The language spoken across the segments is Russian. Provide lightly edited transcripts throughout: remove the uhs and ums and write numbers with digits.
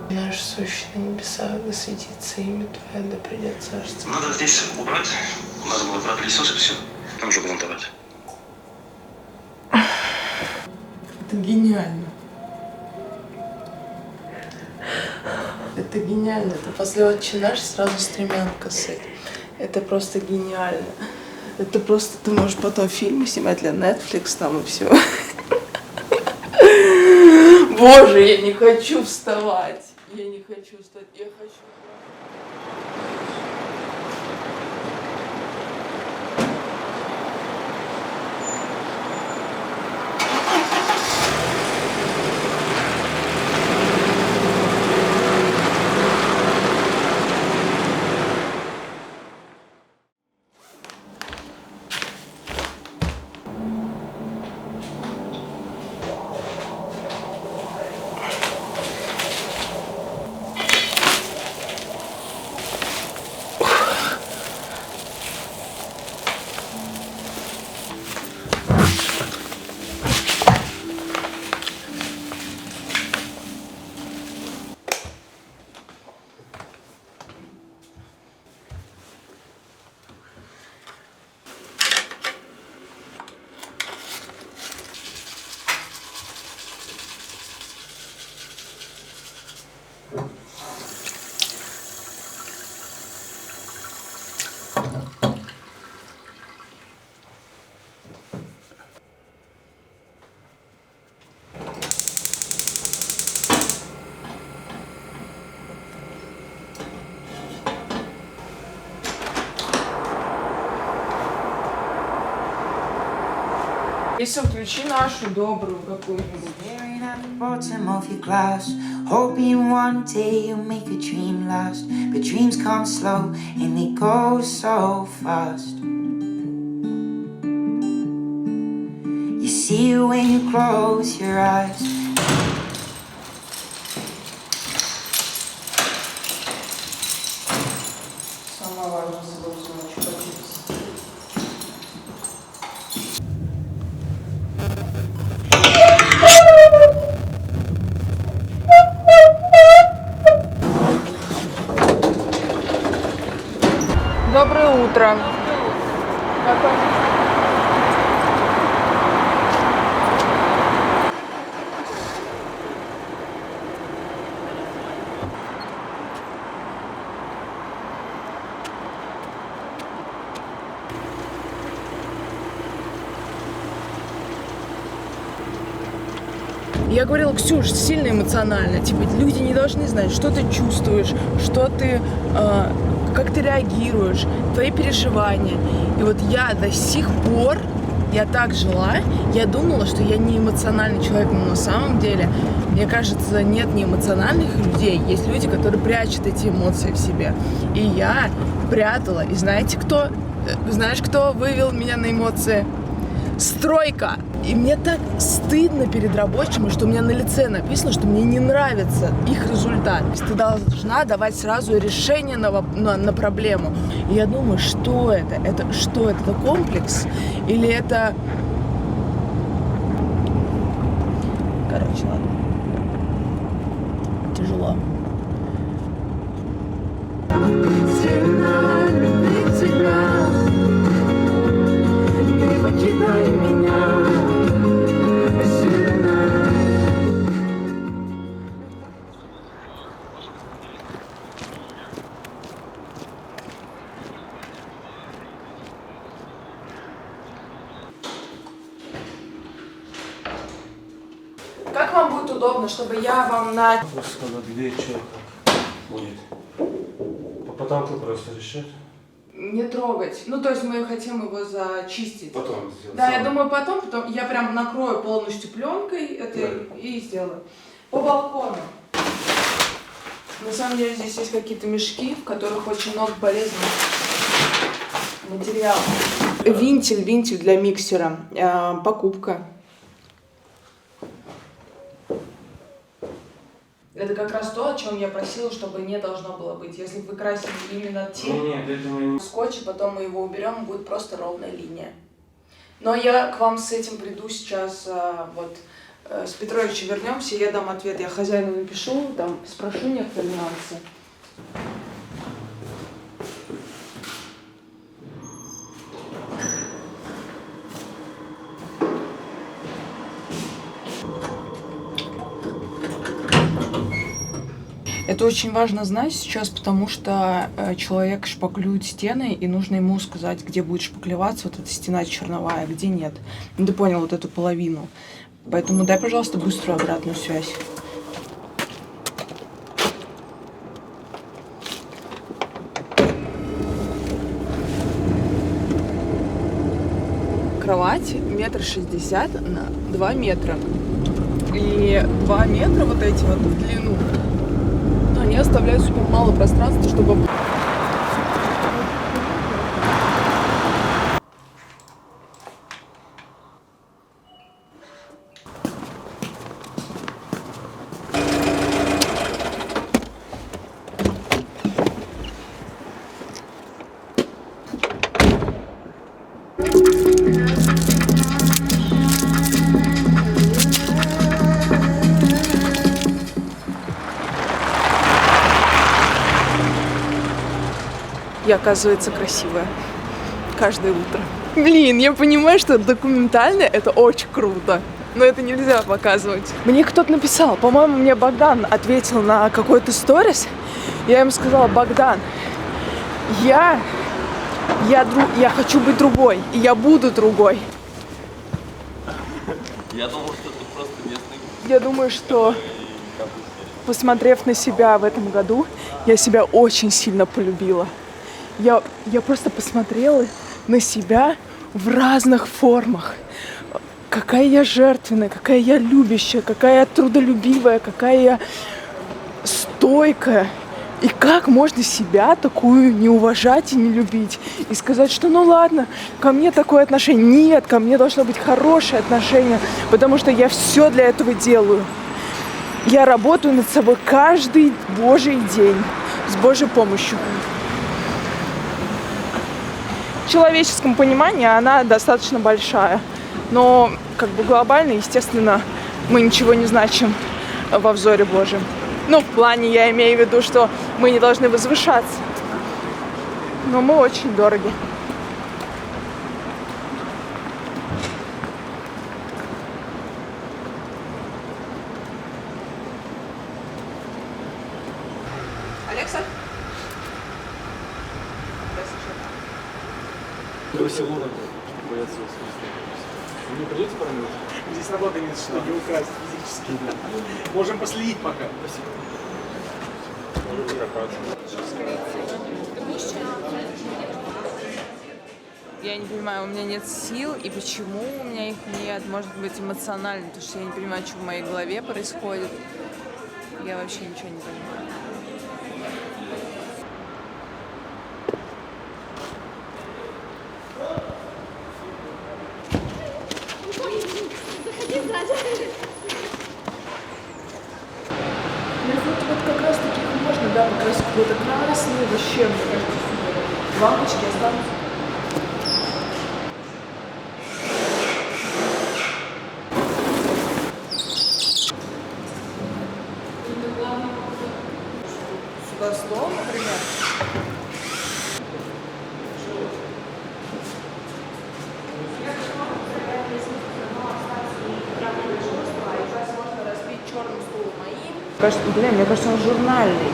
Наш сущий на небесах, да светится имя Твое, да придет царство. Надо здесь убрать. Надо было пропылесосить все. Там же грунтовать. Это гениально. Это гениально. Это после «Отче наш» сразу стремянка с этим. Это просто гениально. Это просто ты можешь потом фильмы снимать для Netflix там и все. Боже, я не хочу вставать. Я не хочу встать. Я хочу... Если включи нашу добрую какую-нибудь. Bottom of your glass, hoping one day you'll make a dream last. But dreams come slow and they go so fast. You see it when you close your eyes. Самое важное забыть ночью почистить. Доброе утро. Я говорила, Ксюш, сильно эмоционально. Типа, люди не должны знать, что ты чувствуешь, что ты, как ты реагируешь, твои переживания. И вот я до сих пор, я так жила, я думала, что я не эмоциональный человек, но на самом деле, мне кажется, нет неэмоциональных людей. Есть люди, которые прячут эти эмоции в себе. И я прятала. И знаете, кто? Знаешь, кто вывел меня на эмоции? Стройка. И мне так стыдно перед рабочими, что у меня на лице написано, что мне не нравится их результат. Ты должна давать сразу решение на проблему. И я думаю, что это? Это что? Это комплекс? Или это... Короче, ладно. Тяжело. Покидай меня. Как вам будет удобно, чтобы я вам на... Просто когда дверь что будет. По потолку просто решать. Не трогать. Ну, то есть мы хотим его зачистить. Потом сделать. Да, я думаю, потом я прям накрою полностью пленкой это и сделаю. По балкону. На самом деле здесь есть какие-то мешки, в которых очень много полезных материалов. Вентиль для миксера. Покупка. Это как раз то, о чем я просила, чтобы не должно было быть. Если вы красили именно скотч, потом мы его уберем, будет просто ровная линия. Но я к вам с этим приду сейчас вот с Петровичем вернемся, я дам ответ. Я хозяину напишу, там спрошу некоторые нюансы. Это очень важно знать сейчас, потому что человек шпаклюет стены, и нужно ему сказать, где будет шпаклеваться вот эта стена черновая, где нет. Ну, ты понял вот эту половину. Поэтому дай, пожалуйста, быструю обратную связь. Кровать 1,60 м на 2 метра. И 2 метра вот эти вот в длину, они оставляют супер мало пространства, чтобы... Я, оказывается, красивая. Каждое утро. Блин, я понимаю, что документально это очень круто. Но это нельзя показывать. Мне кто-то написал, по-моему, мне Богдан ответил на какой-то сторис. Я ему сказала: Богдан, я хочу быть другой. И я буду другой. Я думал, что ты просто местный. Я думаю, что, посмотрев на себя в этом году, я себя очень сильно полюбила. Я просто посмотрела на себя в разных формах. Какая я жертвенная, какая я любящая, какая я трудолюбивая, какая я стойкая. И как можно себя такую не уважать и не любить? И сказать, что ну ладно, ко мне такое отношение. Нет, ко мне должно быть хорошее отношение, потому что я все для этого делаю. Я работаю над собой каждый божий день с Божьей помощью. В человеческом понимании она достаточно большая. Но как бы глобально, естественно, мы ничего не значим во взоре Божьем. Ну, в плане, я имею в виду, что мы не должны возвышаться. Но мы очень дороги. Алекса? Барселона боятся вас. Вы не придете промыть? Здесь работа нет, что не украсть физически. Можем последить пока. Спасибо. Я не понимаю, у меня нет сил, и почему у меня их нет? Может быть, эмоционально, потому что я не понимаю, что в моей голове происходит. Я вообще ничего не понимаю. Вот как раз таких можно, да, покрасить какой-то красный, вообще, мне кажется, супер. Лампочки останутся. Сюда стол, например. Блин, мне кажется, он журнальный.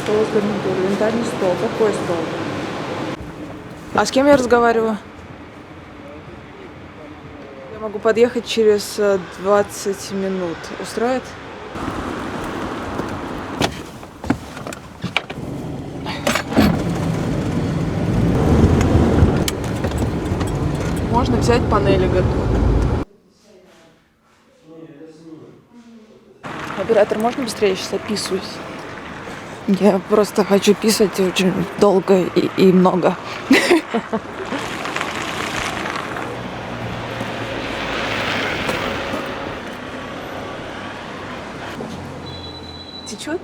Стол с гарнитурой, янтарный стол. Какой стол? А с кем я разговариваю? Я могу подъехать через 20 минут. Устроит? Можно взять панели готовые. Оператор, можно быстрее? Я сейчас описываюсь. Я просто хочу писать очень долго и много. Течет?